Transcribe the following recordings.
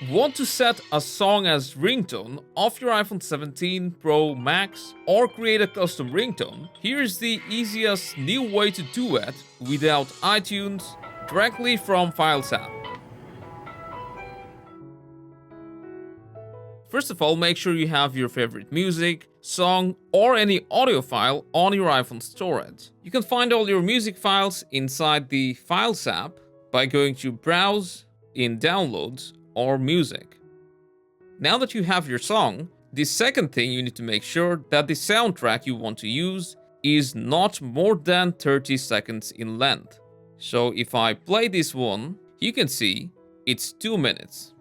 Want to set a song as ringtone off your iPhone 17 Pro Max or create a custom ringtone? Here's the easiest new way to do it without iTunes, directly from Files app. First of all, make sure you have your favorite music, song, or any audio file on your iPhone storage. You can find all your music files inside the Files app by going to Browse in Downloads or Music. Now that you have your song, the second thing you need to make sure that the soundtrack you want to use is not more than 30 seconds in length. So if I play this one, you can see it's 2 minutes.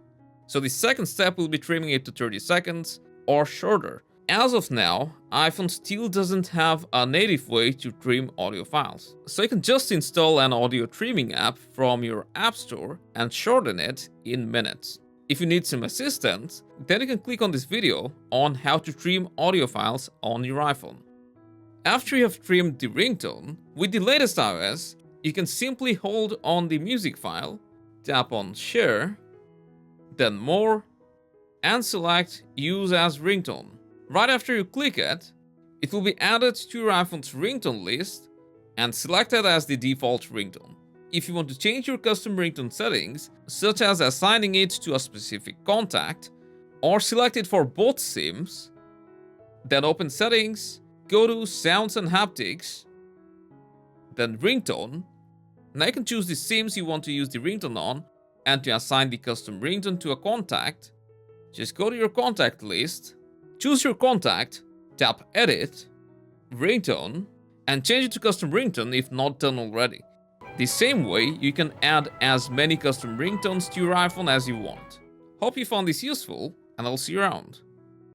So the second step will be trimming it to 30 seconds or shorter. As of now, iPhone still doesn't have a native way to trim audio files. So you can just install an audio trimming app from your App Store and shorten it in minutes. If you need some assistance, then you can click on this video on how to trim audio files on your iPhone. After you have trimmed the ringtone, with the latest iOS, you can simply hold on the music file, tap on Share, then More, and select Use as Ringtone. Right after you click it, it will be added to your iPhone's ringtone list and selected as the default ringtone. If you want to change your custom ringtone settings, such as assigning it to a specific contact, or select it for both SIMs, then open Settings, go to Sounds and Haptics, then Ringtone. Now you can choose the SIMs you want to use the ringtone on, and to assign the custom ringtone to a contact, just go to your contact list, choose your contact, tap Edit, Ringtone, and change it to custom ringtone if not done already. The same way, you can add as many custom ringtones to your iPhone as you want. Hope you found this useful, and I'll see you around.